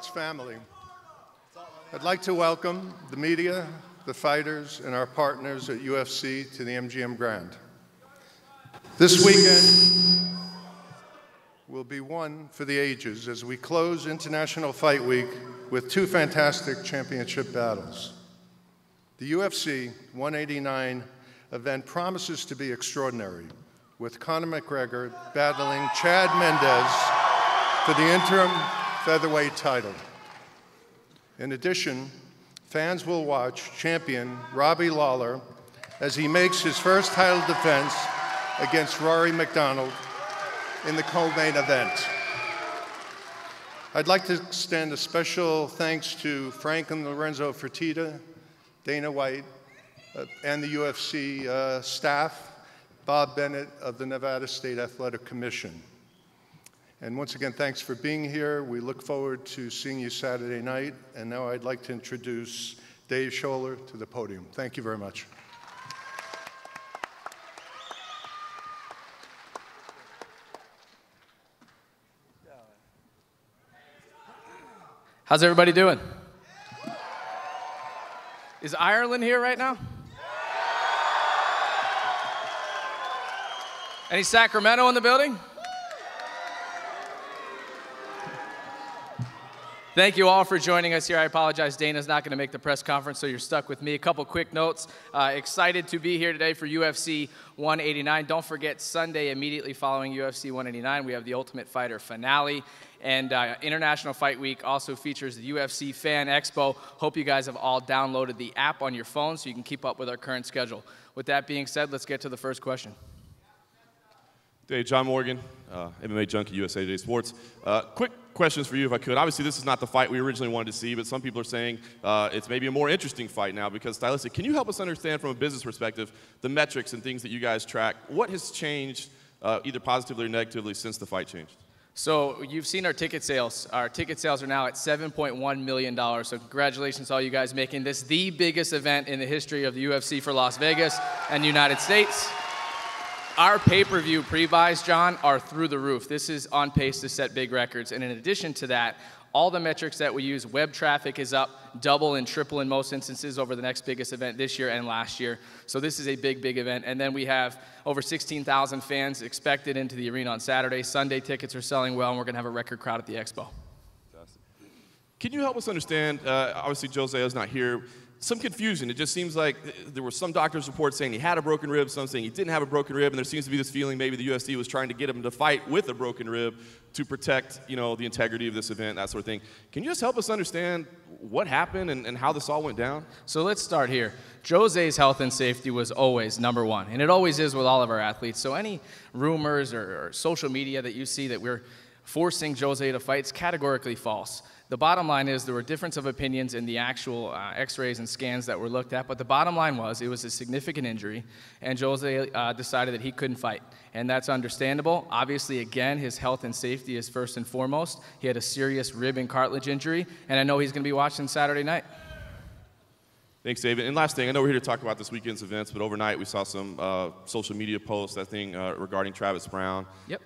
sports family. I'd like to welcome the media, the fighters, and our partners at UFC to the MGM Grand. This weekend will be one for the ages as we close International Fight Week with two fantastic championship battles. The UFC 189 event promises to be extraordinary, with Conor McGregor battling Chad Mendes for the interim featherweight title. In addition, fans will watch champion Robbie Lawler as he makes his first title defense against Rory McDonald in the co-main event. I'd like to extend a special thanks to Frank and Lorenzo Fertitta, Dana White, and the UFC staff, Bob Bennett of the Nevada State Athletic Commission. And once again, thanks for being here. We look forward to seeing you Saturday night. And now I'd like to introduce Dave Scholler to the podium. Thank you very much. How's everybody doing? Is Ireland here right now? Any Sacramento in the building? Thank you all for joining us here. I apologize, Dana's not going to make the press conference, so you're stuck with me. A couple quick notes. Excited to be here today for UFC 189. Don't forget, Sunday, immediately following UFC 189, we have the Ultimate Fighter finale. And International Fight Week also features the UFC Fan Expo. Hope you guys have all downloaded the app on your phone so you can keep up with our current schedule. With that being said, let's get to the first question. Hey, John Morgan, MMA Junkie, USA Today Sports. Quick questions for you, if I could. Obviously, this is not the fight we originally wanted to see, but some people are saying it's maybe a more interesting fight now because stylistic. Can you help us understand from a business perspective the metrics and things that you guys track? What has changed, either positively or negatively, since the fight changed? So you've seen our ticket sales. Our ticket sales are now at $7.1 million. So congratulations to all you guys making this the biggest event in the history of the UFC for Las Vegas and United States. Our pay-per-view pre-buys, John, are through the roof. This is on pace to set big records. And in addition to that, all the metrics that we use, web traffic is up double and triple in most instances over the next biggest event this year and last year. So this is a big, big event. And then we have over 16,000 fans expected into the arena on Saturday. Sunday tickets are selling well, and we're going to have a record crowd at the Expo. Can you help us understand, obviously Jose is not here, some confusion. It just seems like there were some doctors' reports saying he had a broken rib, some saying he didn't have a broken rib, and there seems to be this feeling maybe the UFC was trying to get him to fight with a broken rib to protect, you know, the integrity of this event, that sort of thing. Can you just help us understand what happened and how this all went down? So let's start here. Jose's health and safety was always number one, and it always is with all of our athletes. So any rumors or social media that you see that we're forcing Jose to fight is categorically false. The bottom line is there were difference of opinions in the actual x-rays and scans that were looked at, but the bottom line was it was a significant injury, and Jose decided that he couldn't fight, and that's understandable. Obviously, again, his health and safety is first and foremost. He had a serious rib and cartilage injury, and I know he's going to be watching Saturday night. Thanks, David. And last thing, I know we're here to talk about this weekend's events, but overnight we saw some social media posts, I think, regarding Travis Browne. Yep.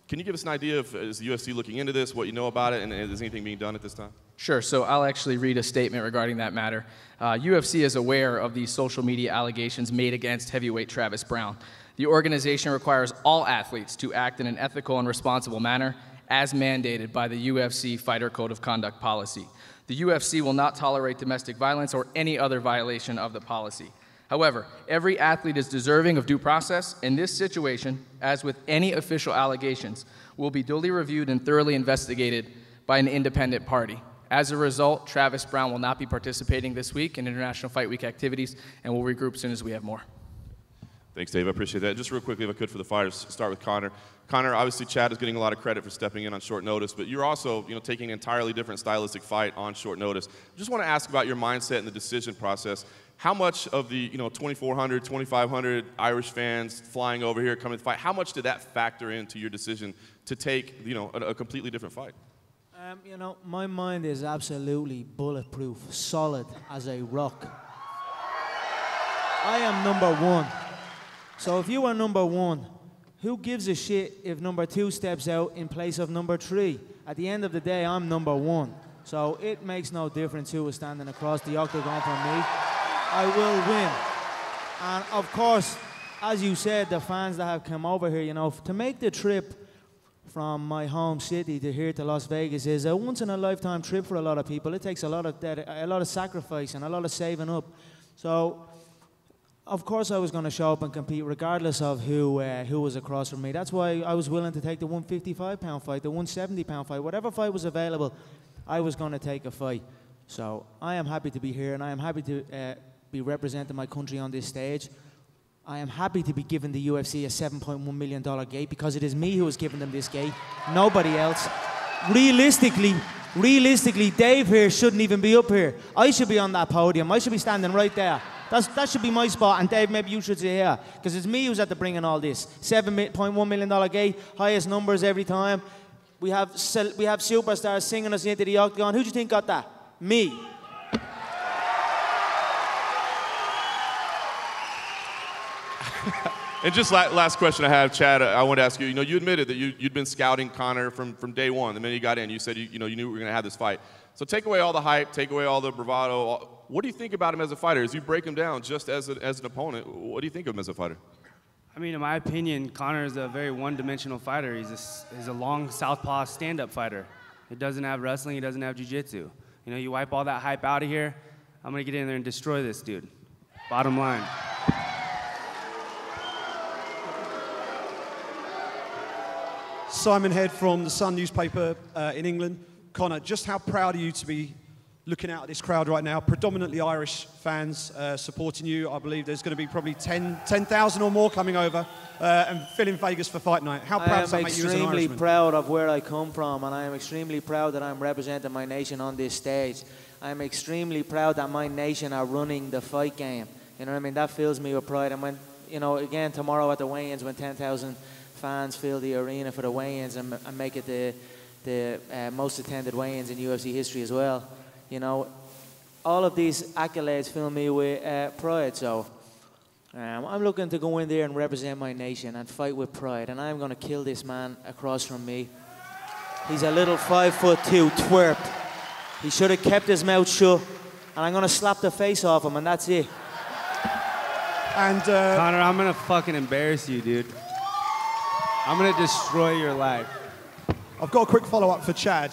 Can you give us an idea of, is the UFC looking into this, what you know about it, and is anything being done at this time? Sure. So I'll actually read a statement regarding that matter. UFC is aware of the social media allegations made against heavyweight Travis Browne. The organization requires all athletes to act in an ethical and responsible manner as mandated by the UFC Fighter Code of Conduct policy. The UFC will not tolerate domestic violence or any other violation of the policy. However, every athlete is deserving of due process. In this situation, as with any official allegations, will be duly reviewed and thoroughly investigated by an independent party. As a result, Travis Browne will not be participating this week in International Fight Week activities, and we'll regroup as soon as we have more. Thanks, Dave. I appreciate that. Just real quickly, if I could, for the fighters, start with Conor. Conor, obviously, Chad is getting a lot of credit for stepping in on short notice, but you're also, taking an entirely different stylistic fight on short notice. Just want to ask about your mindset and the decision process. How much of the 2,400, 2,500 Irish fans flying over here coming to fight, how much did that factor into your decision to take a completely different fight? My mind is absolutely bulletproof, solid as a rock. I am number one. So if you are number one, who gives a shit if number two steps out in place of number three? At the end of the day, I'm number one. So it makes no difference who is standing across the octagon from me. I will win. And of course, as you said, the fans that have come over here, you know, to make the trip from my home city to here to Las Vegas is a once-in-a-lifetime trip for a lot of people. It takes a lot of sacrifice and a lot of saving up. So, of course, I was going to show up and compete regardless of who was across from me. That's why I was willing to take the 155-pound fight, the 170-pound fight, whatever fight was available, I was going to take a fight. So I am happy to be here, and I am happy to be representing my country on this stage. I am happy to be giving the UFC a $7.1 million gate because it is me who is giving them this gate, nobody else. Realistically, Dave here shouldn't even be up here. I should be on that podium. I should be standing right there. That should be my spot, and Dave, maybe you should sit here because it's me who's at the bringing all this. $7.1 million gate, highest numbers every time. We have superstars singing us into the octagon. Who do you think got that? Me. And just last question I have, Chad, I want to ask you, you admitted that you'd been scouting Conor from day one. The minute you got in, you said you knew we were going to have this fight. So take away all the hype, take away all the bravado. What do you think about him as a fighter? As you break him down just as an opponent, what do you think of him as a fighter? I mean, in my opinion, Conor is a very one-dimensional fighter. He's a long southpaw stand-up fighter. He doesn't have wrestling. He doesn't have jiu-jitsu. You wipe all that hype out of here, I'm going to get in there and destroy this dude. Bottom line. Simon Head from the Sun newspaper in England. Conor, just how proud are you to be looking out at this crowd right now? Predominantly Irish fans supporting you. I believe there's going to be probably 10,000 or more coming over and filling Vegas for fight night. How proud does that make you as an Irishman? I am extremely proud of where I come from, and I am extremely proud that I'm representing my nation on this stage. I am extremely proud that my nation are running the fight game. You know what I mean? That fills me with pride. And when, again, tomorrow at the weigh-ins, when 10,000 fans fill the arena for the weigh-ins and make it the most attended weigh-ins in UFC history as well. All of these accolades fill me with pride. So I'm looking to go in there and represent my nation and fight with pride. And I'm going to kill this man across from me. He's a little 5'2" twerp. He should have kept his mouth shut. And I'm going to slap the face off him, and that's it. And Conor, I'm going to fucking embarrass you, dude. I'm going to destroy your life. I've got a quick follow-up for Chad.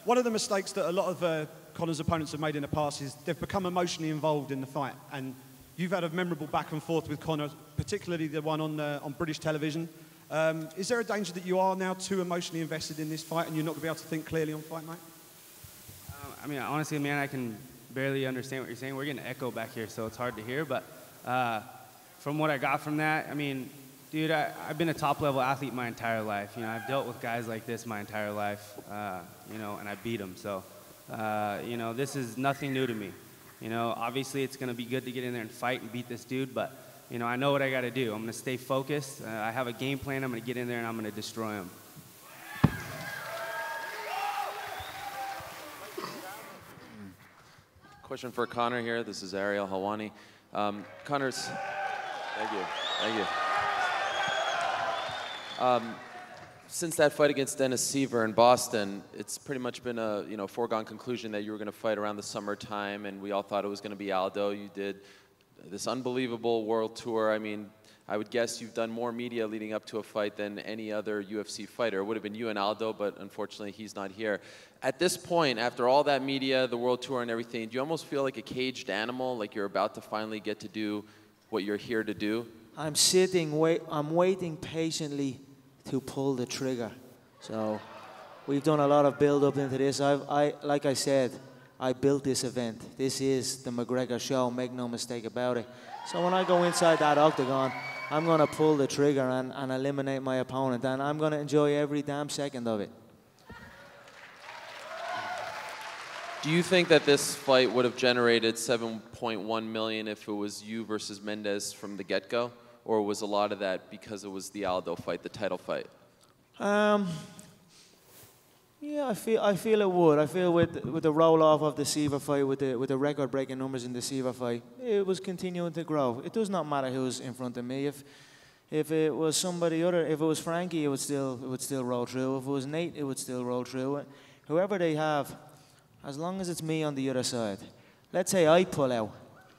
One of the mistakes that a lot of Conor's opponents have made in the past is they've become emotionally involved in the fight. And you've had a memorable back and forth with Conor, particularly the one on British television. Is there a danger that you are now too emotionally invested in this fight and you're not going to be able to think clearly on fight night? I mean, honestly, man, I can barely understand what you're saying. We're getting echo back here, so it's hard to hear. But from what I got from that, I mean, dude, I've been a top-level athlete my entire life. I've dealt with guys like this my entire life, and I beat them. So, this is nothing new to me. Obviously it's going to be good to get in there and fight and beat this dude, but, I know what I got to do. I'm going to stay focused. I have a game plan. I'm going to get in there and I'm going to destroy him. Question for Conor here. This is Ariel Helwani. Conor's, thank you. Since that fight against Dennis Seaver in Boston, it's pretty much been a foregone conclusion that you were going to fight around the summertime, and we all thought it was going to be Aldo. You did this unbelievable world tour. I mean, I would guess you've done more media leading up to a fight than any other UFC fighter. It would have been you and Aldo, but unfortunately he's not here. At this point, after all that media, the world tour and everything, do you almost feel like a caged animal, like you're about to finally get to do what you're here to do? I'm waiting patiently to pull the trigger. So we've done a lot of build-up into this. Like I said, I built this event. This is the McGregor show, make no mistake about it. So when I go inside that octagon, I'm going to pull the trigger and eliminate my opponent, and I'm going to enjoy every damn second of it. Do you think that this fight would have generated $7.1 million if it was you versus Mendes from the get-go? Or was a lot of that because it was the Aldo fight, the title fight? Yeah, I feel it would. I feel with the roll-off of the Seaver fight, with the record-breaking numbers in the Seaver fight, it was continuing to grow. It does not matter who's in front of me. If it was somebody other, if it was Frankie, it would still roll through. If it was Nate, it would still roll through. whoever they have, as long as it's me on the other side. Let's say I pull out.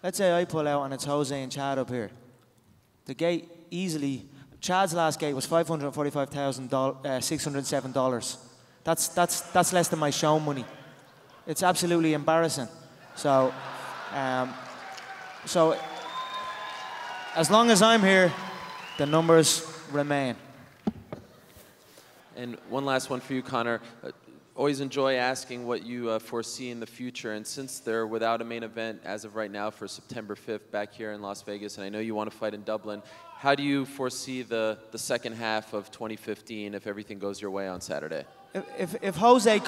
Let's say I pull out and it's Jose and Chad up here. The gate easily, Chad's last gate was $545,607. That's less than my show money. It's absolutely embarrassing. So as long as I'm here, the numbers remain. And one last one for you, Conor. Always enjoy asking what you foresee in the future. And since they're without a main event as of right now for September 5th back here in Las Vegas, and I know you want to fight in Dublin, how do you foresee the second half of 2015 if everything goes your way on Saturday? If Jose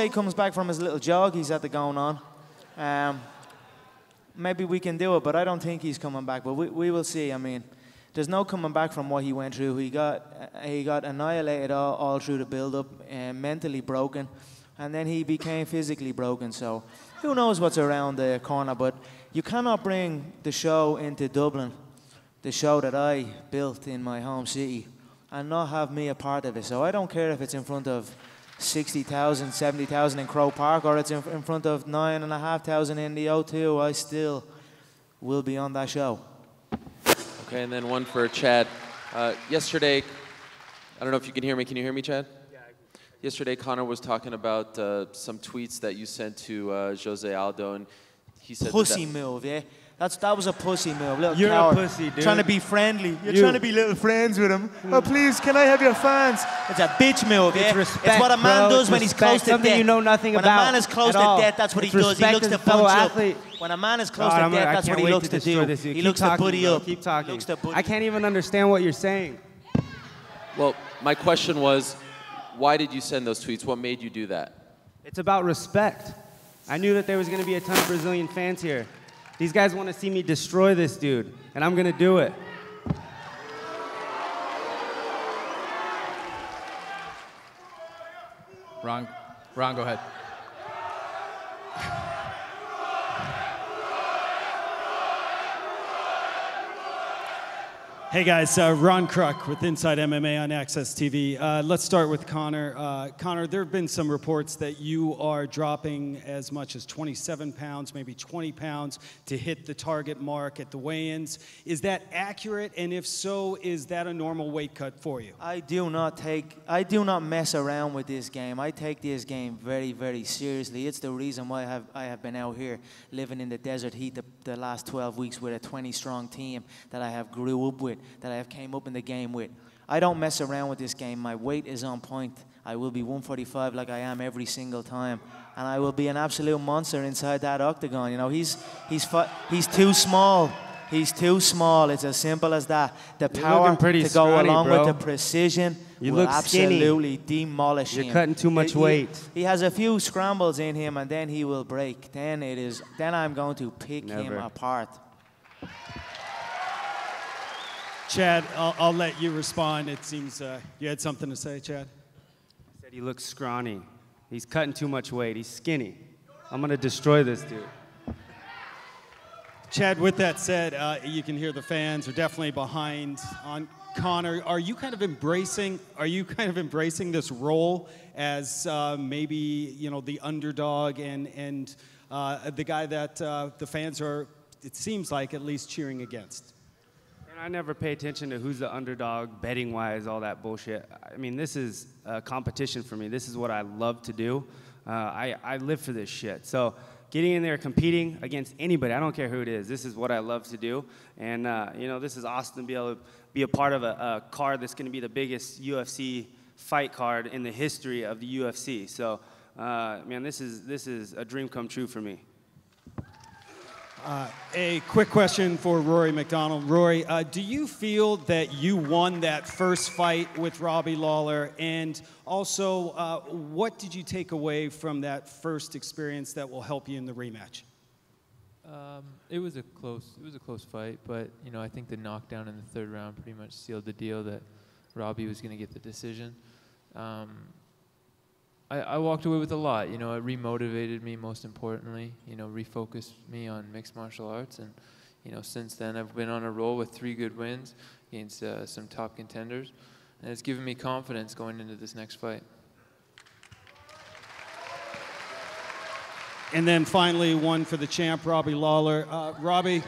comes back from his little jog he's had going on, maybe we can do it, but I don't think he's coming back. But we will see. I mean, there's no coming back from what he went through. He got annihilated all through the build-up, and mentally broken, and then he became physically broken. So who knows what's around the corner? But you cannot bring the show into Dublin, the show that I built in my home city, and not have me a part of it. So I don't care if it's in front of 60,000, 70,000 in Croke Park, or it's in front of 9,500 in the O2. I still will be on that show. Okay, and then one for Chad. Yesterday, I don't know if you can hear me. Can you hear me, Chad? Yeah. Yesterday, Conor was talking about some tweets that you sent to Jose Aldo, and he said pussy move, yeah. That was a pussy move, little You're coward. a pussy, dude. Trying to be friendly. You're trying to be little friends with him. Oh, please, can I have your fans? It's a bitch move, yeah. Respect, it's what a man bro. does when he's close to something death. you know nothing when about. When a man is close to death, that's what he does. He looks to bunch up. When a man is close to death, that's what he looks to do. He looks to buddy up. Keep talking. He looks to buddy. I can't even understand what you're saying. Well, my question was, why did you send those tweets? What made you do that? It's about respect. I knew that there was going to be a ton of Brazilian fans here. These guys want to see me destroy this dude, and I'm going to do it. Ron, go ahead. Hey guys, Ron Kruk with Inside MMA on Access TV. Let's start with Conor. Conor, there have been some reports that you are dropping as much as 27 pounds, maybe 20 pounds to hit the target mark at the weigh-ins. Is that accurate? And if so, is that a normal weight cut for you? I do not mess around with this game. I take this game very, very seriously. It's the reason why I have been out here living in the desert heat the last 12 weeks with a 20-strong team that I have grew up with, that I have came up in the game with. I don't mess around with this game. My weight is on point. I will be 145 like I am every single time, and I will be an absolute monster inside that octagon. You know, he's too small. He's too small. It's as simple as that. The power to go along with the precision will absolutely demolish him. You're cutting too much weight. He has a few scrambles in him, and then he will break. Then I'm going to pick him apart. Chad, I'll let you respond. It seems you had something to say, Chad. He said he looks scrawny. He's cutting too much weight. He's skinny. I'm going to destroy this dude. Chad, with that said, you can hear the fans are definitely behind on Conor. Are you kind of embracing this role as maybe, you know, the underdog and the guy that the fans are, it seems like, at least cheering against? I never pay attention to who's the underdog, betting-wise, all that bullshit. I mean, this is a competition for me. This is what I love to do. I live for this shit. So getting in there, competing against anybody, I don't care who it is, this is what I love to do. And, you know, this is awesome to be able to be a part of a card that's going to be the biggest UFC fight card in the history of the UFC. So, man, this is a dream come true for me. A quick question for Rory McDonald. Rory, do you feel that you won that first fight with Robbie Lawler? And also, what did you take away from that first experience that will help you in the rematch? It was a close fight, but you know, I think the knockdown in the third round pretty much sealed the deal that Robbie was going to get the decision. I walked away with a lot. You know, it remotivated me, most importantly. You know, refocused me on mixed martial arts, and you know, since then I've been on a roll with 3 good wins against some top contenders, and it's given me confidence going into this next fight. And then finally, one for the champ, Robbie Lawler. Robbie,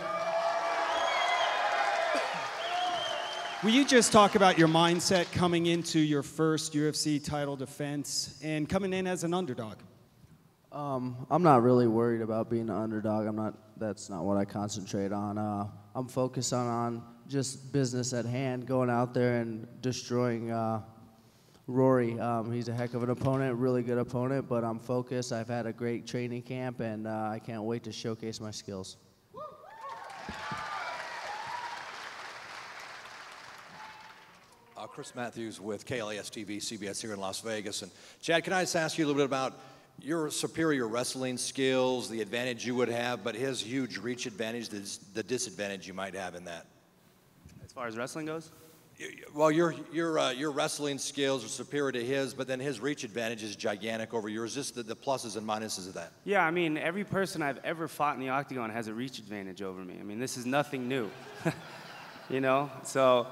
will you just talk about your mindset coming into your first UFC title defense and coming in as an underdog? I'm not really worried about being an underdog. That's not what I concentrate on. I'm focused on just business at hand, going out there and destroying Rory. He's a heck of an opponent, really good opponent, but I'm focused. I've had a great training camp, and I can't wait to showcase my skills. Chris Matthews with KLAS TV, CBS here in Las Vegas. And Chad, can I just ask you a little bit about your superior wrestling skills, the advantage you would have, but his huge reach advantage, the disadvantage you might have in that? As far as wrestling goes? Well, your wrestling skills are superior to his, but then his reach advantage is gigantic over yours. Just the pluses and minuses of that. Yeah, I mean, every person I've ever fought in the octagon has a reach advantage over me. I mean, this is nothing new, you know? So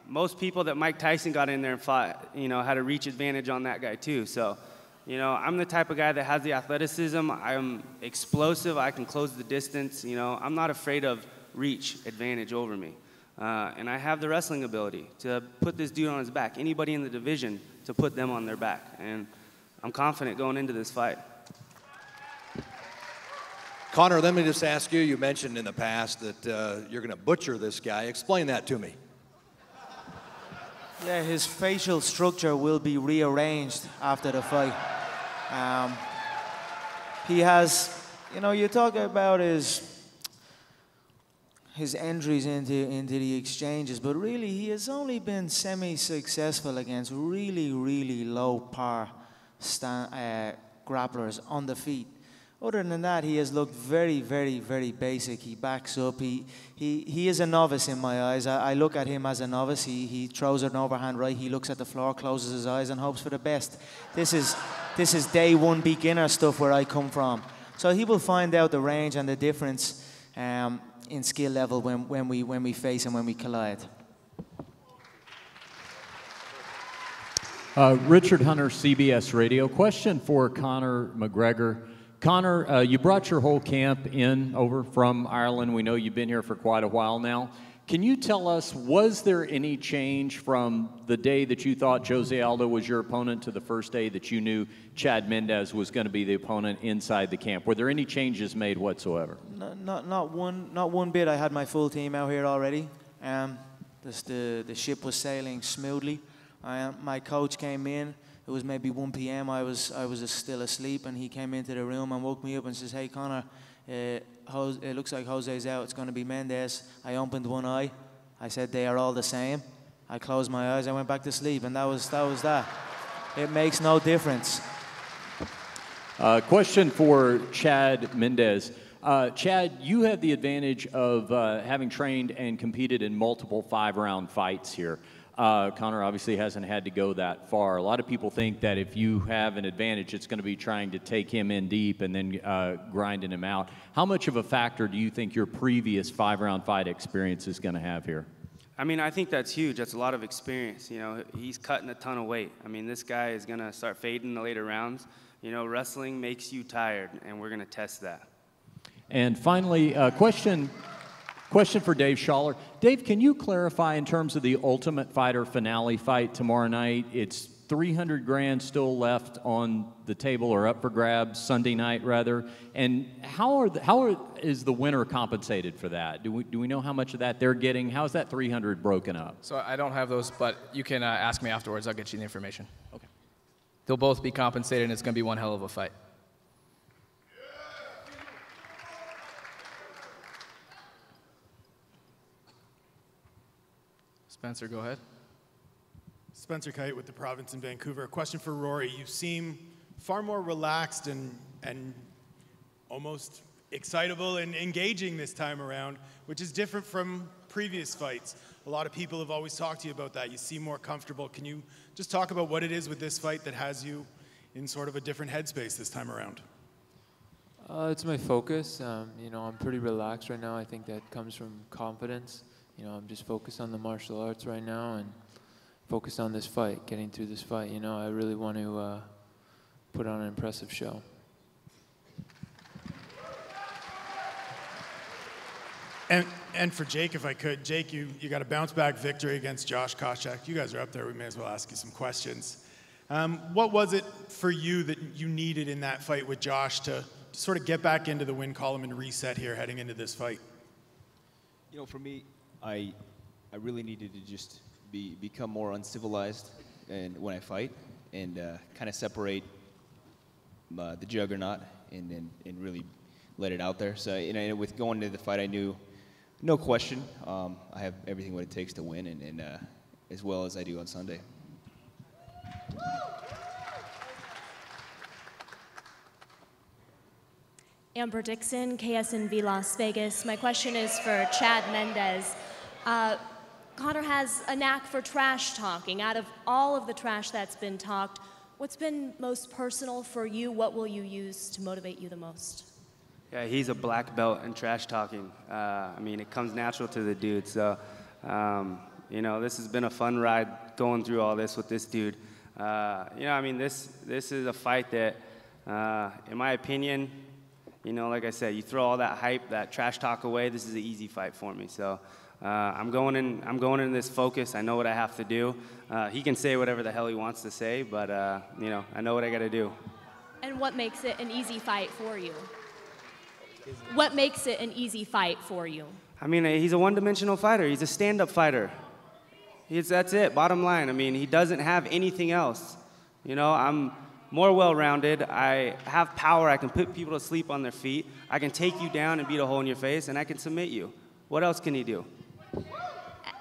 most people that Mike Tyson got in there and fought, you know, had a reach advantage on that guy too. So, you know, I'm the type of guy that has the athleticism. I'm explosive. I can close the distance. You know, I'm not afraid of reach advantage over me. And I have the wrestling ability to put this dude on his back, anybody in the division, to put them on their back. And I'm confident going into this fight. Conor, let me just ask you, you mentioned in the past that you're going to butcher this guy. Explain that to me. Yeah, his facial structure will be rearranged after the fight. He has, you know, you talk about his entries into the exchanges, but really he has only been semi-successful against really, really low par grapplers on the feet. Other than that, he has looked very, very, very basic. He backs up. He is a novice in my eyes. I look at him as a novice. He throws an overhand right. He looks at the floor, closes his eyes, and hopes for the best. This is day one beginner stuff where I come from. So he will find out the range and the difference in skill level when we face and when we collide. Richard Hunter, CBS Radio. Question for Conor McGregor. Conor, you brought your whole camp over from Ireland. We know you've been here for quite a while now. Can you tell us, was there any change from the day that you thought Jose Aldo was your opponent to the first day that you knew Chad Mendes was going to be the opponent inside the camp? Were there any changes made whatsoever? Not one bit. I had my full team out here already. The ship was sailing smoothly. My coach came in. It was maybe 1 p.m. I was still asleep, and he came into the room and woke me up and says, "Hey, Conor, it looks like Jose's out. It's going to be Mendes." I opened one eye. I said, "They are all the same." I closed my eyes. I went back to sleep, and that was that. It makes no difference. Question for Chad Mendes. Chad, you have the advantage of having trained and competed in multiple 5-round fights here. Conor obviously hasn't had to go that far. A lot of people think that if you have an advantage, it's going to be trying to take him in deep and then grinding him out. How much of a factor do you think your previous 5-round fight experience is going to have here? I mean, I think that's huge. That's a lot of experience. You know, he's cutting a ton of weight. I mean, this guy is going to start fading in the later rounds. You know, wrestling makes you tired, and we're going to test that. And finally, question for Dave Schaller. Dave, can you clarify in terms of the Ultimate Fighter finale fight tomorrow night? It's $300 grand still left on the table, or up for grabs Sunday night rather. And how is the winner compensated for that? Do we know how much of that they're getting? How is that 300 broken up? So I don't have those, but you can ask me afterwards. I'll get you the information. Okay. They'll both be compensated, and it's going to be one hell of a fight. Spencer, go ahead. Spencer Kite with the Province in Vancouver. A question for Rory. You seem far more relaxed and almost excitable and engaging this time around, which is different from previous fights. A lot of people have always talked to you about that. You seem more comfortable. Can you just talk about what it is with this fight that has you in sort of a different headspace this time around? It's my focus. You know, I'm pretty relaxed right now. I think that comes from confidence. You know, I'm just focused on the martial arts right now and focused on this fight, getting through this fight. You know, I really want to put on an impressive show. And for Jake, if I could, Jake, you got a bounce-back victory against Josh Koscheck. You guys are up there. We may as well ask you some questions. What was it for you that you needed in that fight with Josh to sort of get back into the win column and reset here heading into this fight? You know, for me, I really needed to just become more uncivilized and when I fight and kind of separate the juggernaut and really let it out there. So, you know, with going into the fight, I knew, no question, I have everything what it takes to win, and as well as I do on Sunday. Amber Dixon, KSNV Las Vegas. My question is for Chad Mendes. Conor has a knack for trash talking. Out of all of the trash that's been talked, what's been most personal for you? What will you use to motivate you the most? Yeah, he's a black belt in trash talking. I mean, it comes natural to the dude. So, you know, this has been a fun ride going through all this with this dude. You know, I mean, this is a fight that, in my opinion, you know, like I said, you throw all that hype, that trash talk away. This is an easy fight for me. So, I'm going in this focus. I know what I have to do. He can say whatever the hell he wants to say, but you know, I know what I got to do. And what makes it an easy fight for you? What makes it an easy fight for you? I mean, he's a one-dimensional fighter. He's a stand-up fighter. That's it, bottom line. I mean, he doesn't have anything else. You know, I'm more well-rounded. I have power. I can put people to sleep on their feet. I can take you down and beat a hole in your face, and I can submit you. What else can he do?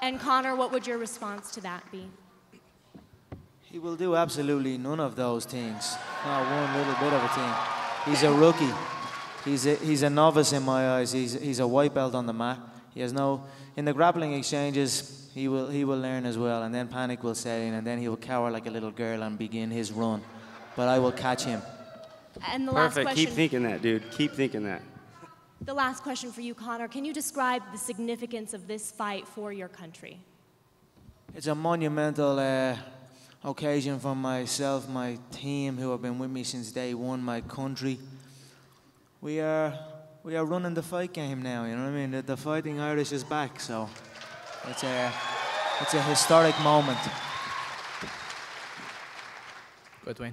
And Conor, what would your response to that be? He will do absolutely none of those things. Not one little bit of a thing. He's a rookie. He's a novice in my eyes. He's a white belt on the mat. He has no, in the grappling exchanges, he will learn as well, and then panic will set in, and then he will cower like a little girl and begin his run. But I will catch him. And the last Perfect. question. Keep thinking that, dude. Keep thinking that. The last question for you, Conor. Can you describe the significance of this fight for your country? It's a monumental occasion for myself, my team, who have been with me since day one, my country. We are running the fight game now, you know what I mean? The Fighting Irish is back, so it's a historic moment. Go ahead, Dwayne.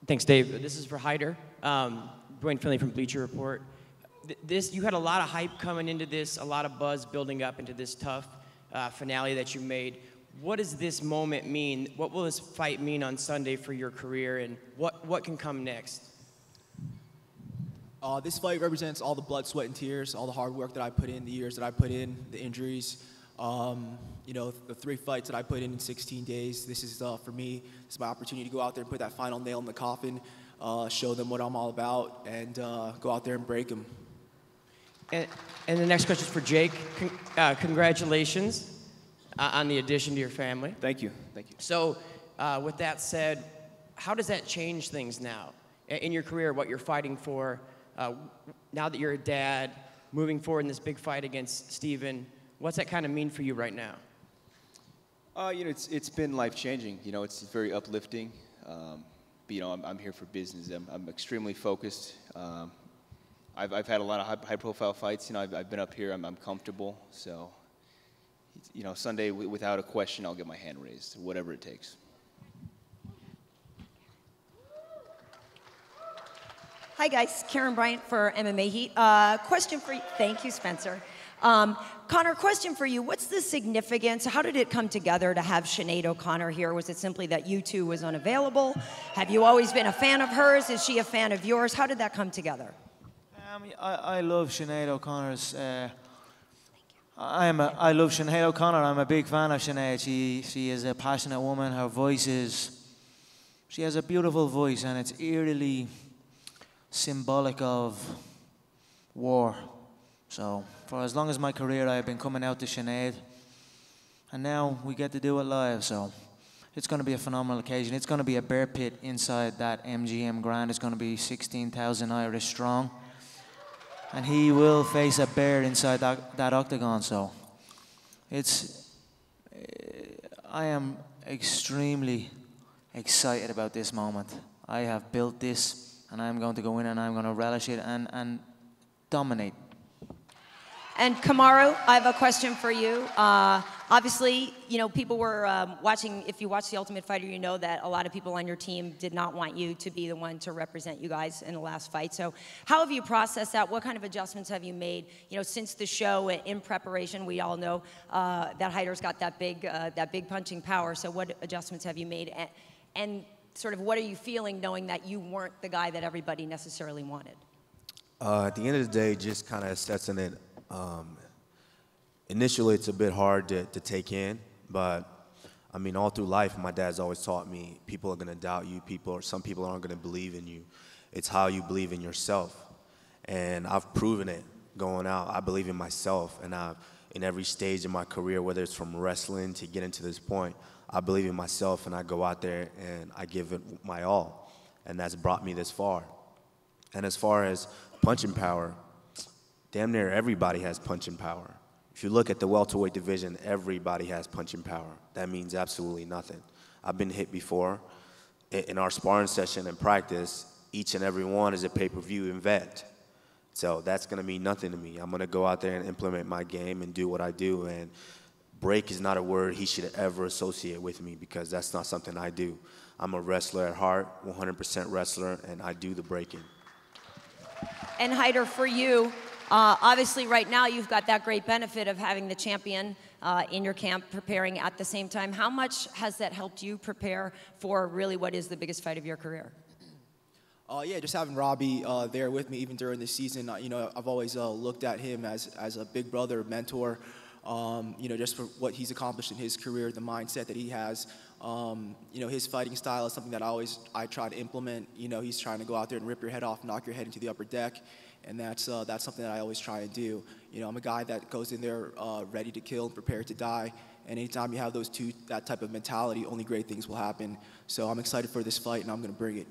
Thanks, Dave. This is for Hyder. Dwayne Finley from Bleacher Report. You had a lot of hype coming into this, a lot of buzz building up into this tough finale that you made. What does this moment mean? What will this fight mean on Sunday for your career, and what can come next? This fight represents all the blood, sweat, and tears, all the hard work that I put in, the years that I put in, the injuries. You know, the 3 fights that I put in 16 days. This is, for me, this is my opportunity to go out there and put that final nail in the coffin, show them what I'm all about, and go out there and break them. And the next question is for Jake. Congratulations on the addition to your family. Thank you. Thank you. So, with that said, how does that change things now in your career, what you're fighting for? Now that you're a dad, moving forward in this big fight against Steven, what's that kind of mean for you right now? You know, it's been life-changing. You know, it's very uplifting. You know, I'm here for business. I'm extremely focused. I've had a lot of high-profile fights. You know, I've been up here. I'm comfortable. So, you know, Sunday, without a question, I'll get my hand raised, whatever it takes. Hi guys, Karyn Bryant for MMA Heat. Question for you. Thank you, Spencer. Conor, question for you. What's the significance? How did it come together to have Sinead O'Connor here? Was it simply that you two was unavailable? Have you always been a fan of hers? Is she a fan of yours? How did that come together? I love Sinead O'Connor's. I love Sinead O'Connor. I'm a big fan of Sinead. She is a passionate woman. Her voice is. She has a beautiful voice, and it's eerily symbolic of war. So for as long as my career, I have been coming out to Sinead, and now we get to do it live. So it's going to be a phenomenal occasion. It's going to be a bear pit inside that MGM Grand. It's going to be 16,000 Irish strong, and he will face a bear inside that octagon. So I am extremely excited about this moment. I have built this, and I'm going to go in and I'm going to relish it and dominate. And Kamaru, I have a question for you. Obviously, you know, people were watching, if you watch The Ultimate Fighter, you know that a lot of people on your team did not want you to be the one to represent you guys in the last fight. So how have you processed that? What kind of adjustments have you made, you know, since the show in preparation? We all know that Hyder's got that big punching power. So what adjustments have you made? And sort of what are you feeling knowing that you weren't the guy that everybody necessarily wanted? At the end of the day, just kind of assessing it. Initially, it's a bit hard to take in, but I mean, all through life, my dad's always taught me people are going to doubt you. Some people aren't going to believe in you. It's how you believe in yourself, and I've proven it going out. I believe in myself, and in every stage of my career, whether it's from wrestling to getting to this point, I believe in myself, and I go out there and I give it my all, and that's brought me this far. And as far as punching power, damn near everybody has punching power. If you look at the welterweight division, everybody has punching power. That means absolutely nothing. I've been hit before. In our sparring session and practice, each and every one is a pay-per-view event. So that's going to mean nothing to me. I'm going to go out there and implement my game and do what I do. And break is not a word he should ever associate with me, because that's not something I do. I'm a wrestler at heart, 100% wrestler, and I do the breaking. And Hyder, for you, obviously right now you've got that great benefit of having the champion in your camp preparing at the same time. How much has that helped you prepare for really what is the biggest fight of your career? Yeah, just having Robbie there with me even during the season. You know, I've always looked at him as a big brother, mentor, you know, just for what he's accomplished in his career, the mindset that he has. You know, his fighting style is something that I try to implement. You know, he's trying to go out there and rip your head off, knock your head into the upper deck. And that's something that I always try and do. You know, I'm a guy that goes in there ready to kill and prepared to die. And anytime you have that type of mentality, only great things will happen. So I'm excited for this fight, and I'm going to bring it.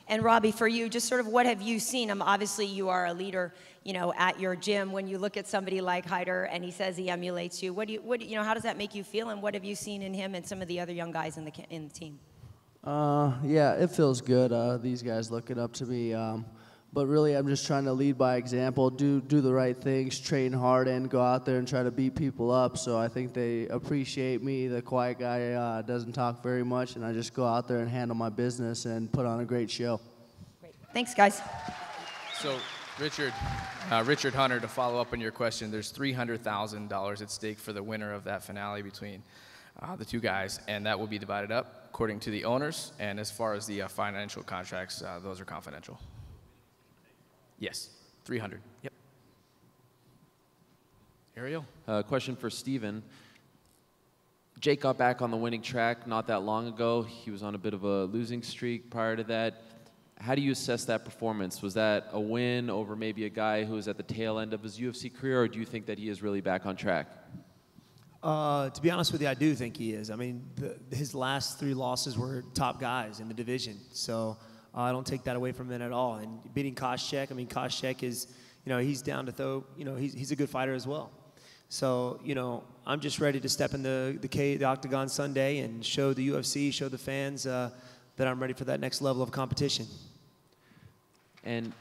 And Robbie, for you, just sort of what have you seen? Obviously, you are a leader, you know, at your gym. When you look at somebody like Hyder and he says he emulates you, you know, how does that make you feel? And what have you seen in him and some of the other young guys in the team? Yeah, it feels good. These guys looking up to me. But really, I'm just trying to lead by example, do the right things, train hard, and go out there and try to beat people up. So I think they appreciate me. The quiet guy doesn't talk very much, and I just go out there and handle my business and put on a great show. Great. Thanks, guys. So, Richard Hunter, to follow up on your question, there's $300,000 at stake for the winner of that finale between the two guys, and that will be divided up according to the owners. And as far as the financial contracts, those are confidential. Yes, 300. Yep. Ariel? Question for Steven. Jake got back on the winning track not that long ago. He was on a bit of a losing streak prior to that. How do you assess that performance? Was that a win over maybe a guy who was at the tail end of his UFC career, or do you think that he is really back on track? To be honest with you, I do think he is. I mean, his last 3 losses were top guys in the division. So I don't take that away from him at all. And beating Koscheck, I mean, Koscheck is, you know, he's down to throw, you know, he's a good fighter as well. So, you know, I'm just ready to step in the octagon Sunday and show the UFC, show the fans that I'm ready for that next level of competition. And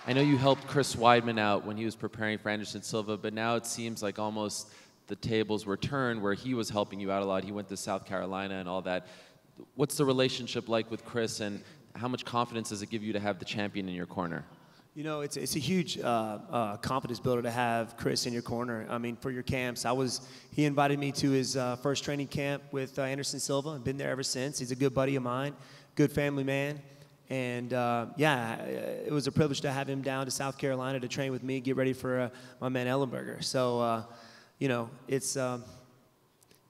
I know you helped Chris Weidman out when he was preparing for Anderson Silva, but now it seems like almost the tables were turned where he was helping you out a lot. He went to South Carolina and all that. What's the relationship like with Chris, and how much confidence does it give you to have the champion in your corner? You know, it's a huge confidence builder to have Chris in your corner. I mean, for your camps, he invited me to his first training camp with Anderson Silva, and been there ever since. He's a good buddy of mine, good family man. And yeah, it was a privilege to have him down to South Carolina to train with me, get ready for my man Ellenberger. So, you know, it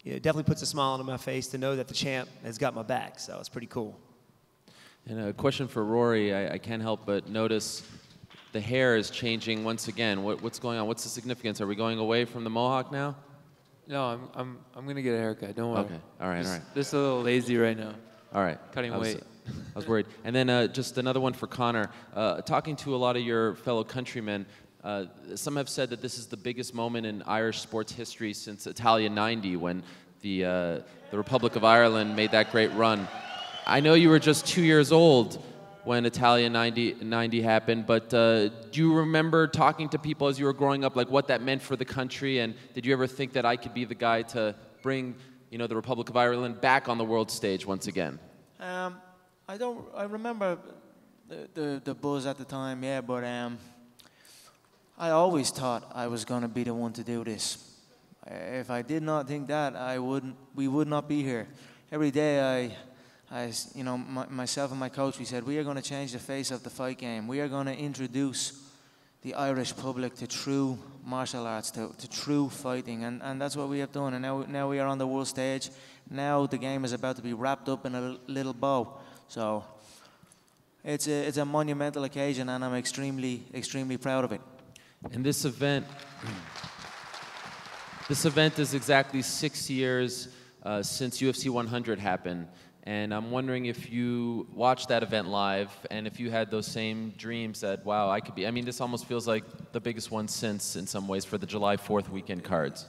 definitely puts a smile on my face to know that the champ has got my back, so it's pretty cool. And a question for Rory. I can't help but notice the hair is changing once again. What's going on? What's the significance? Are we going away from the mohawk now? No, I'm gonna get a haircut. Don't worry. Okay. All right. Just a little lazy right now. All right. Cutting weight. I was worried. And then just another one for Conor. Talking to a lot of your fellow countrymen, some have said that this is the biggest moment in Irish sports history since Italia '90, when the Republic of Ireland made that great run. I know you were just 2 years old, when Italia 90 happened, but do you remember talking to people as you were growing up, like what that meant for the country, and did you ever think that I could be the guy to bring, you know, the Republic of Ireland back on the world stage once again? I remember the buzz at the time, yeah, but I always thought I was going to be the one to do this. If I did not think that, we would not be here. Every day you know, myself and my coach, we said, we are going to change the face of the fight game. We are going to introduce the Irish public to true martial arts, to true fighting, and that's what we have done. And now we are on the world stage. Now the game is about to be wrapped up in a little bow. So it's a monumental occasion, and I'm extremely, extremely proud of it. And this event is exactly 6 years since UFC 100 happened. And I'm wondering if you watched that event live and if you had those same dreams that, wow, I could be. I mean, this almost feels like the biggest one since, in some ways, for the July 4th weekend cards.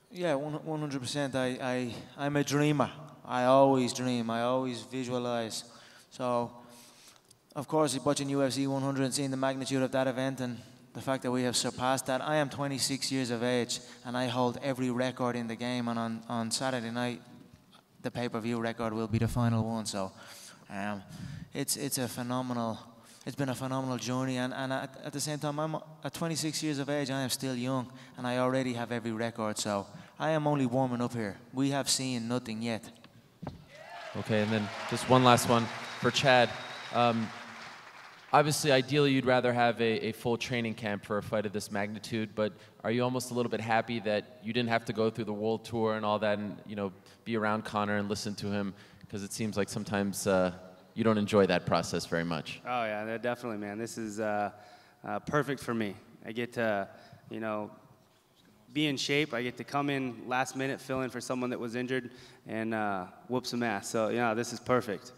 Yeah, 100%. I'm a dreamer. I always dream. I always visualize. So, of course, watching UFC 100 and seeing the magnitude of that event and the fact that we have surpassed that. I am 26 years of age, and I hold every record in the game. And on Saturday night, the pay-per-view record will be the final one. So it's been a phenomenal journey, and at the same time, I'm at 26 years of age, I am still young, and I already have every record, so I am only warming up here. We have seen nothing yet. Okay, and then just one last one for Chad. Obviously, ideally, you'd rather have a full training camp for a fight of this magnitude, but are you almost a little bit happy that you didn't have to go through the world tour and all that and, you know, be around Conor and listen to him? Because it seems like sometimes you don't enjoy that process very much. Oh, yeah, definitely, man. This is perfect for me. I get to, you know, be in shape. I get to come in last minute, fill in for someone that was injured, and whoop some ass. So, yeah, this is perfect.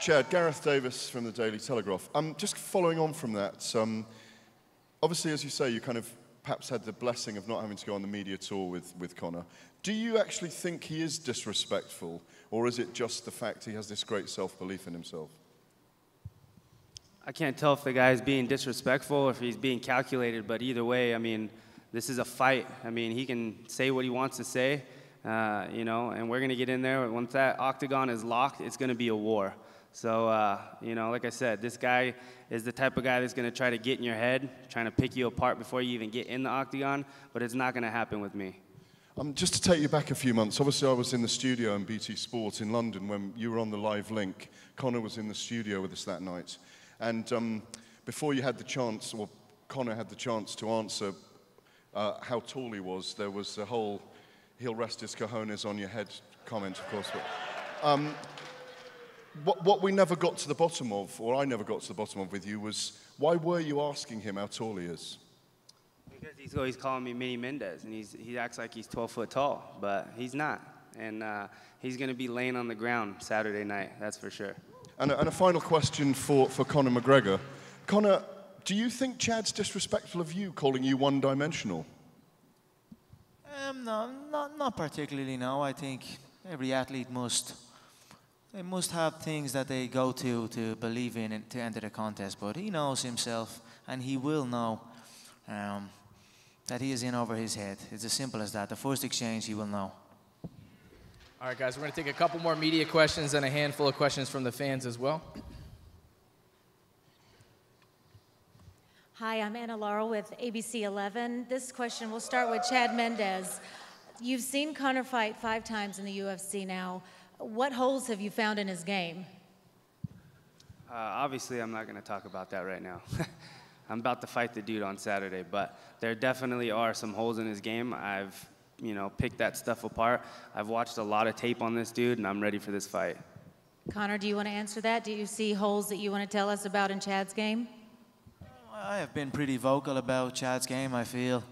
Chad, Gareth Davis from the Daily Telegraph. Just following on from that, obviously, as you say, you kind of perhaps had the blessing of not having to go on the media tour with Conor. Do you actually think he is disrespectful, or is it just the fact he has this great self-belief in himself? I can't tell if the guy's being disrespectful or if he's being calculated, but either way, I mean, this is a fight. I mean, he can say what he wants to say, you know, and we're going to get in there. Once that octagon is locked, it's going to be a war. So, you know, like I said, this guy is the type of guy that's going to try to get in your head, trying to pick you apart before you even get in the octagon, but it's not going to happen with me. Just to take you back a few months, obviously I was in the studio in BT Sport in London when you were on the live link. Conor was in the studio with us that night. And before you had the chance, or Conor had the chance to answer how tall he was, there was the whole he'll rest his cojones on your head comment, of course. But, what we never got to the bottom of, or I never got to the bottom of with you, was why were you asking him how tall he is? Because he's always calling me Mini Mendes, and he acts like he's 12 foot tall, but he's not. And he's going to be laying on the ground Saturday night, that's for sure. And a final question for Conor McGregor. Conor, do you think Chad's disrespectful of you, calling you one-dimensional? No, not particularly, no. I think every athlete must have things that they go to believe in and to enter the contest, but he knows himself, and he will know that he is in over his head. It's as simple as that. The first exchange, he will know. All right, guys, we're going to take a couple more media questions and a handful of questions from the fans as well. Hi, I'm Anna Laurel with ABC 11. This question, we'll start with Chad Mendes. You've seen Conor fight 5 times in the UFC now. What holes have you found in his game? Obviously, I'm not going to talk about that right now. I'm about to fight the dude on Saturday, but there definitely are some holes in his game. I've, you know, picked that stuff apart. I've watched a lot of tape on this dude, and I'm ready for this fight. Conor, do you want to answer that? Do you see holes that you want to tell us about in Chad's game? I have been pretty vocal about Chad's game. I feel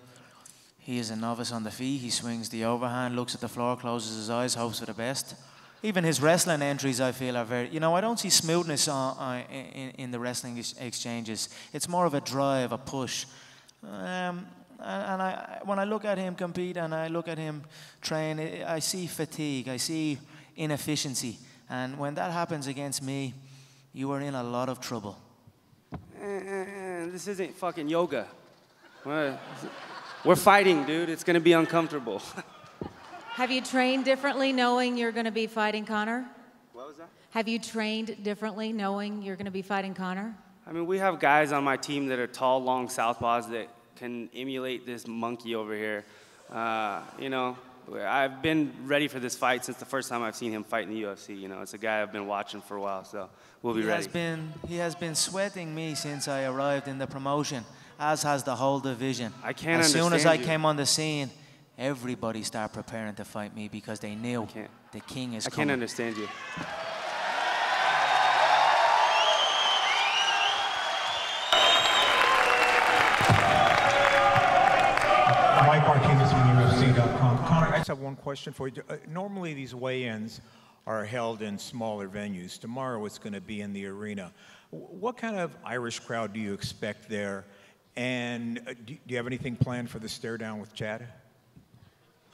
he is a novice on the feet. He swings the overhand, looks at the floor, closes his eyes, hopes for the best. Even his wrestling entries, I feel, are very... You know, I don't see smoothness in the wrestling exchanges. It's more of a drive, a push. And when I look at him compete and I look at him train, I see fatigue. I see inefficiency. And when that happens against me, you are in a lot of trouble. This isn't fucking yoga. We're fighting, dude. It's gonna be uncomfortable. Have you trained differently knowing you're going to be fighting Conor? What was that? Have you trained differently knowing you're going to be fighting Conor? I mean, we have guys on my team that are tall, long southpaws that can emulate this monkey over here. You know, I've been ready for this fight since the first time I've seen him fight in the UFC. You know, it's a guy I've been watching for a while, so we'll be ready. He has been sweating me since I arrived in the promotion, as has the whole division. I can't As soon as understand I you. came on the scene, everybody started preparing to fight me because they knew the king is I coming. can't understand you. Mike Martinez from UFC.com. Conor, I just have one question for you. Normally these weigh-ins are held in smaller venues. Tomorrow it's going to be in the arena. What kind of Irish crowd do you expect there? And do you have anything planned for the stare down with Chad?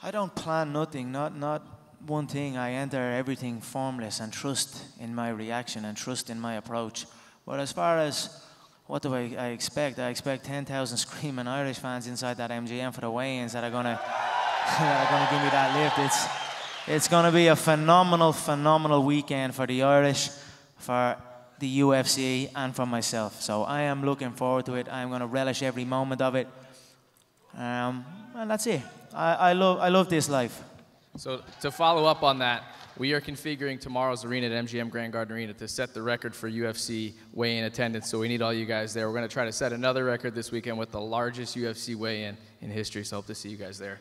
I don't plan nothing, not one thing. I enter everything formless and trust in my reaction and trust in my approach. But as far as what do I expect? I expect 10,000 screaming Irish fans inside that MGM for the weigh-ins that are gonna give me that lift. It's gonna be a phenomenal weekend for the Irish, for the UFC, and for myself. So I am looking forward to it. I'm gonna relish every moment of it. And that's it. I love this life. So to follow up on that, we are configuring tomorrow's arena at MGM Grand Garden Arena to set the record for UFC weigh-in attendance. So we need all you guys there. We're going to try to set another record this weekend with the largest UFC weigh-in in history. So hope to see you guys there.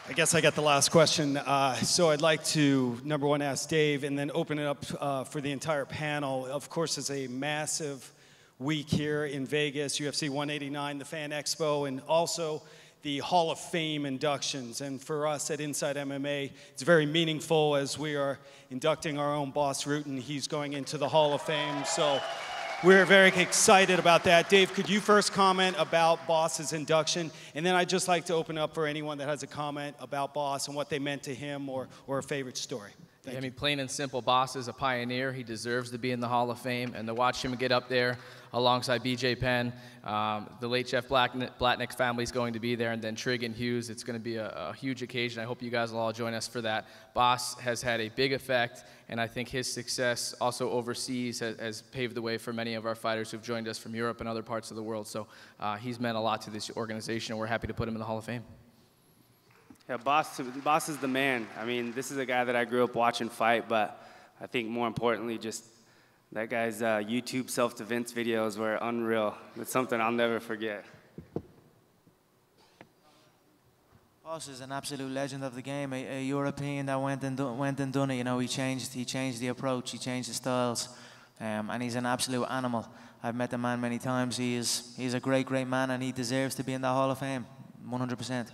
I guess I got the last question. So I'd like to, number one, ask Dave, and then open it up for the entire panel. Of course, it's a massive week here in Vegas, UFC 189, the Fan Expo, and also the Hall of Fame inductions. And for us at Inside MMA, it's very meaningful as we are inducting our own Boss Rutan. He's going into the Hall of Fame. So we're very excited about that. Dave, could you first comment about Boss's induction? And then I'd just like to open up for anyone that has a comment about Boss and what they meant to him or a favorite story. I mean, plain and simple, Boss is a pioneer. He deserves to be in the Hall of Fame. And to watch him get up there alongside BJ Penn, the late Chef Blatnick's family is going to be there, and then Trigg and Hughes. It's going to be a huge occasion. I hope you guys will all join us for that. Boss has had a big effect, and I think his success also overseas has paved the way for many of our fighters who've joined us from Europe and other parts of the world. So he's meant a lot to this organization, and we're happy to put him in the Hall of Fame. Yeah, Boss is the man. I mean, this is a guy that I grew up watching fight, but I think more importantly, just that guy's YouTube self-defense videos were unreal. It's something I'll never forget. Boss is an absolute legend of the game, a European that went and done it. You know, he changed the approach, he changed the styles, and he's an absolute animal. I've met the man many times. He's a great man, and he deserves to be in the Hall of Fame, 100%.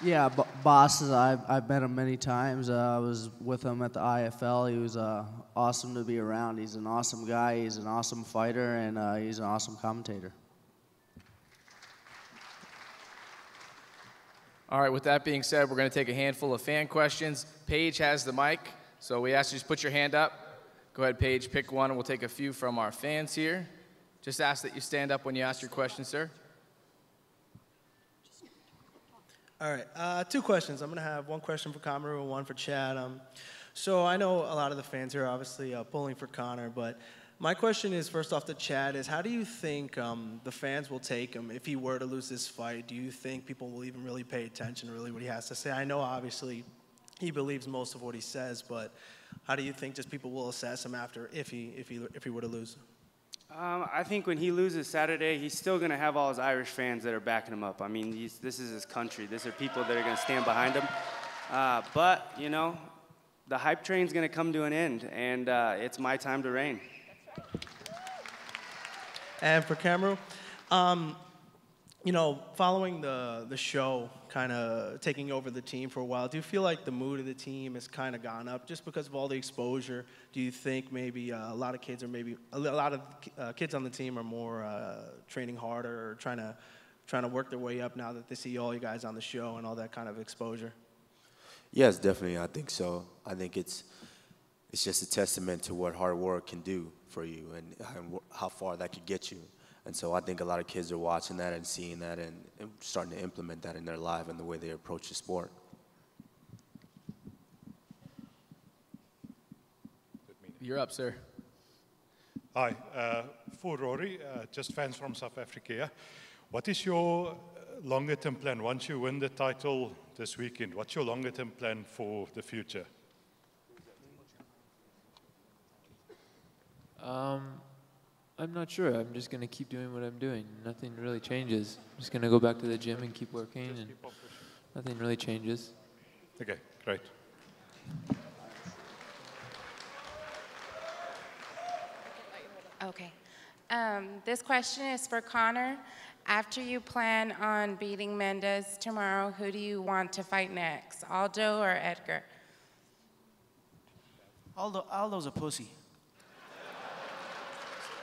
Yeah, Boss, I've met him many times. I was with him at the IFL. He was awesome to be around. He's an awesome guy. He's an awesome fighter, and he's an awesome commentator. All right, with that being said, we're going to take a handful of fan questions. Paige has the mic, so we ask you to just put your hand up. Go ahead, Paige, pick one, and we'll take a few from our fans here. Just ask that you stand up when you ask your question, sir. All right, two questions. I'm going to have one question for Conor and one for Chad. So I know a lot of the fans here are obviously pulling for Conor, but my question is, first off to Chad, is how do you think the fans will take him if he were to lose this fight? Do you think people will even really pay attention to really what he has to say? I know obviously he believes most of what he says, but how do you think just people will assess him after if he were to lose? I think when he loses Saturday, he's still going to have all his Irish fans that are backing him up. I mean, this is his country. These are people that are going to stand behind him. But, you know, the hype train's going to come to an end, and it's my time to reign. And for Cameron, you know, following the show, kind of taking over the team for a while, do you feel like the mood of the team has kind of gone up just because of all the exposure? Do you think maybe a lot of kids on the team are more training harder or trying to trying to work their way up now that they see all you guys on the show and all that kind of exposure? Yes, definitely. I think so. I think it's just a testament to what hard work can do for you and how far that could get you. And so I think a lot of kids are watching that and seeing that and starting to implement that in their life and the way they approach the sport. You're up, sir. Hi, for Rory, just fans from South Africa. What is your longer-term plan once you win the title this weekend? What's your longer-term plan for the future? I'm not sure. I'm just going to keep doing what I'm doing. Nothing really changes. I'm just going to go back to the gym and keep working, and nothing really changes. Okay, great. Okay. This question is for Conor. After you plan on beating Mendes tomorrow, who do you want to fight next, Aldo or Edgar? Aldo's a pussy.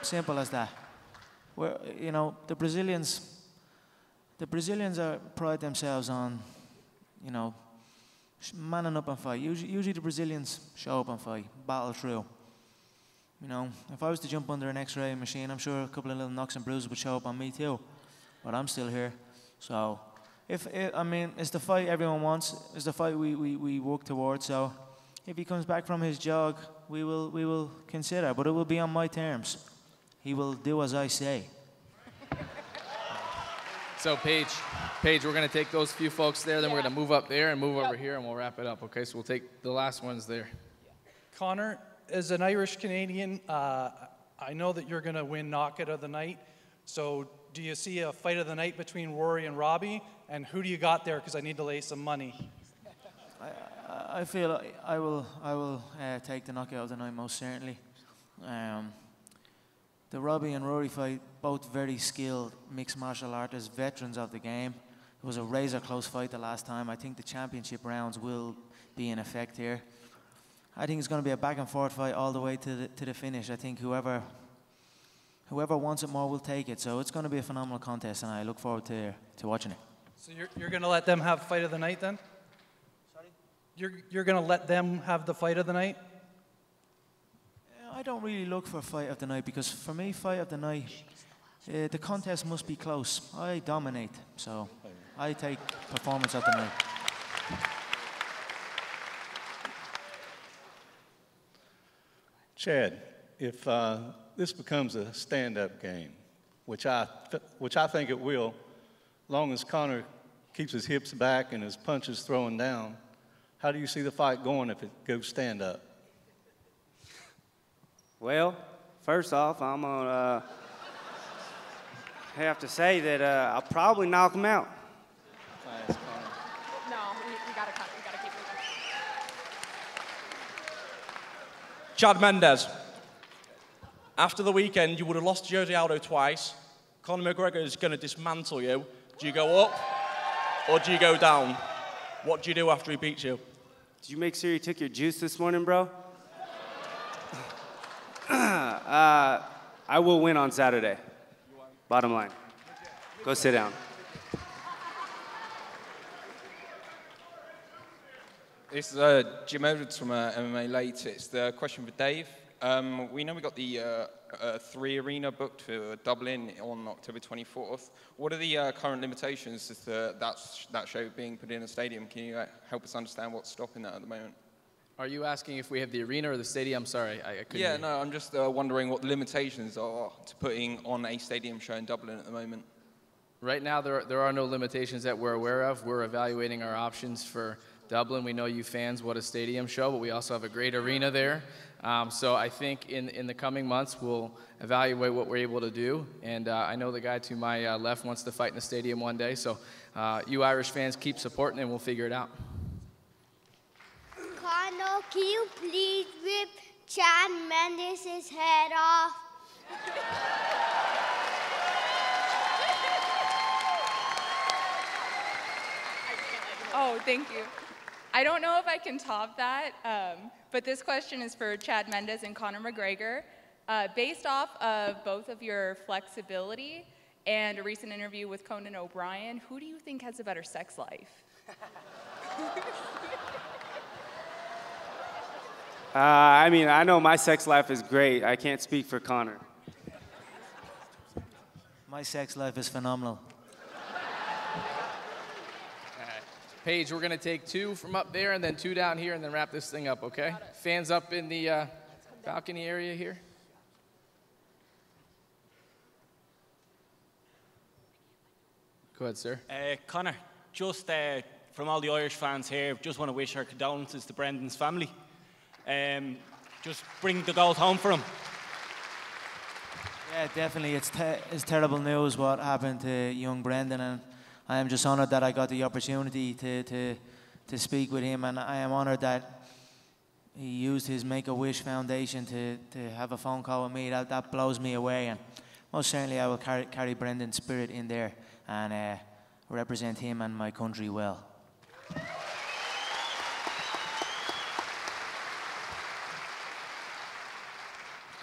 Simple as that. Where, you know, the Brazilians pride themselves on, you know, manning up and fight. Usually the Brazilians show up and fight, battle through. You know, if I was to jump under an X-ray machine, I'm sure a couple of little knocks and bruises would show up on me too. But I'm still here. So, I mean, it's the fight everyone wants. It's the fight we work towards. So, if he comes back from his jog, we will consider. But it will be on my terms. He will do as I say. So, Paige, we're going to take those few folks there, then we're going to move up there and move over here, and we'll wrap it up, okay? So we'll take the last ones there. Conor, as an Irish Canadian, I know that you're going to win knockout of the night. So do you see a fight of the night between Rory and Robbie? And who do you got there? Because I need to lay some money. I feel I will take the knockout of the night most certainly. The Robbie and Rory fight, both very skilled mixed martial artists, veterans of the game. It was a razor close fight the last time. I think the championship rounds will be in effect here. I think it's going to be a back and forth fight all the way to the finish. I think whoever wants it more will take it. So it's going to be a phenomenal contest, and I look forward to watching it. So you're going to let them have fight of the night then? Sorry? You're going to let them have the fight of the night? I don't really look for fight of the night because for me, fight of the night, the contest must be close. I dominate, so I take performance of the night. Chad, if this becomes a stand-up game, which I think it will, as long as Conor keeps his hips back and his punches throwing down, how do you see the fight going if it goes stand-up? Well, first off, I'm going to have to say that I'll probably knock him out. No, we got to cut. We got to keep moving. Chad Mendes, after the weekend, you would have lost Jose Aldo twice. Conor McGregor is going to dismantle you. Do you go up or do you go down? What do you do after he beats you? Did you make sure you took your juice this morning, bro? I will win on Saturday. Bottom line. Go sit down. This is Jim Edwards from MMA Late. It's the question for Dave. We know we got the 3 arena booked for Dublin on October 24th. What are the current limitations to that show being put in a stadium? Can you help us understand what's stopping that at the moment? Are you asking if we have the arena or the stadium? Sorry, I couldn't Yeah, hear. no, I'm just wondering what the limitations are to putting on a stadium show in Dublin at the moment. Right now, there are no limitations that we're aware of. We're evaluating our options for Dublin. We know you fans want a stadium show, but we also have a great arena there. So I think in the coming months, we'll evaluate what we're able to do. And I know the guy to my left wants to fight in a stadium one day. So you Irish fans keep supporting and we'll figure it out. Conor, can you please rip Chad Mendes' head off? Oh, thank you. I don't know if I can top that, but this question is for Chad Mendes and Conor McGregor. Based off of both of your flexibility and a recent interview with Conan O'Brien, who do you think has a better sex life? I mean, I know my sex life is great. I can't speak for Conor. My sex life is phenomenal. Paige, we're going to take 2 from up there and then 2 down here and then wrap this thing up, okay? Fans up in the balcony area here. Go ahead, sir. Conor, just from all the Irish fans here, just want to wish our condolences to Brendan's family. Just bring the gold home for him. Yeah, definitely. It's terrible news what happened to young Brendan, and I am just honoured that I got the opportunity to speak with him, and I am honoured that he used his Make-A-Wish Foundation to have a phone call with me. That blows me away, and most certainly I will carry Brendan's spirit in there and represent him and my country well.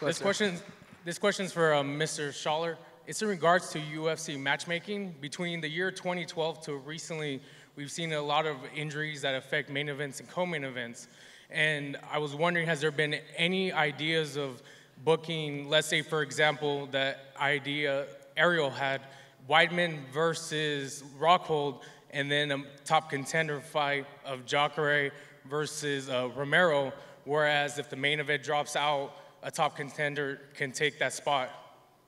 This question's for Mr. Schaller. It's in regards to UFC matchmaking. Between the year 2012 to recently, we've seen a lot of injuries that affect main events and co-main events. And I was wondering, has there been any ideas of booking, let's say, for example, the idea Ariel had, Weidman versus Rockhold, and then a top contender fight of Jacare versus Romero, whereas if the main event drops out, a top contender can take that spot.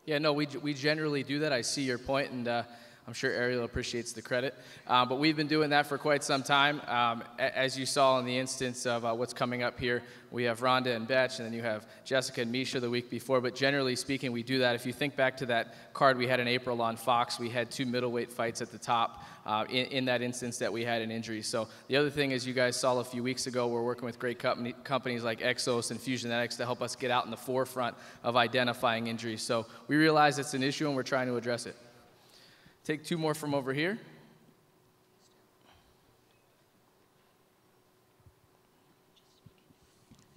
Yeah, no, we generally do that. I see your point, and I'm sure Ariel appreciates the credit. But we've been doing that for quite some time. As you saw in the instance of what's coming up here, we have Rhonda and Betch, and then you have Jessica and Misha the week before. But generally speaking, we do that. If you think back to that card we had in April on Fox, we had 2 middleweight fights at the top in that instance that we had an injury. So the other thing, as you guys saw a few weeks ago, we're working with great companies like Exos and Fusionetics to help us get out in the forefront of identifying injuries. So we realize it's an issue, and we're trying to address it. Take 2 more from over here.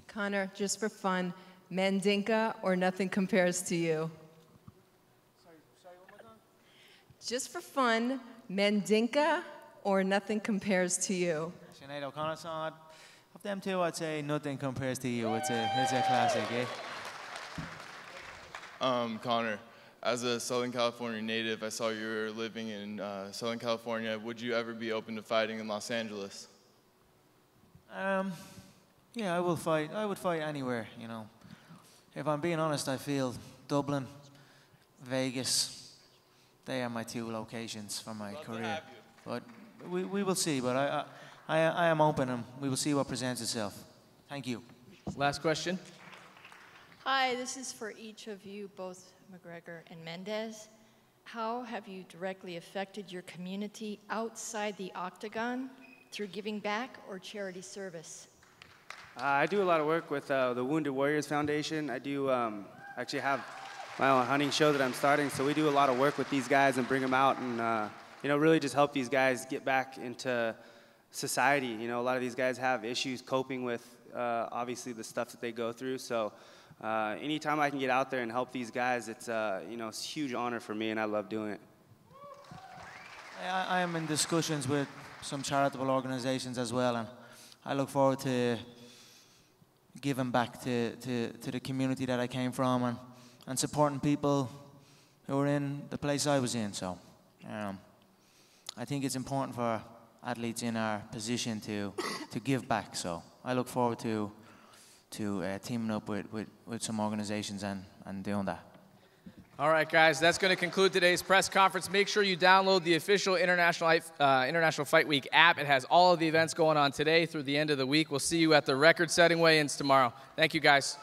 Conor, just for fun, Mandinka or nothing compares to you? Sorry, one more time? Just for fun, Mandinka or nothing compares to you? Sinead O'Connor song, of them two, I'd say nothing compares to you. It's a classic, eh? Conor, as a Southern California native, I saw you were living in Southern California. Would you ever be open to fighting in Los Angeles? Yeah, I would fight anywhere, you know. If I'm being honest, I feel Dublin, Vegas, they are my 2 locations for my career. But we will see, but I am open, and we will see what presents itself. Thank you. Last question. Hi, this is for each of you, both McGregor and Mendes. How have you directly affected your community outside the octagon through giving back or charity service? I do a lot of work with the Wounded Warriors Foundation. I do actually have my own hunting show that I'm starting, so we do a lot of work with these guys and bring them out and you know, really just help these guys get back into society. You know, a lot of these guys have issues coping with obviously the stuff that they go through. So anytime I can get out there and help these guys, it's you know, it's a huge honor for me, and I love doing it. I am in discussions with some charitable organizations as well, and I look forward to giving back to the community that I came from and supporting people who were in the place I was in. So I think it's important for athletes in our position to give back. So I look forward to teaming up with some organizations and doing that. All right, guys, that's going to conclude today's press conference. Make sure you download the official International Fight Week app. It has all of the events going on today through the end of the week. We'll see you at the record-setting weigh-ins tomorrow. Thank you, guys.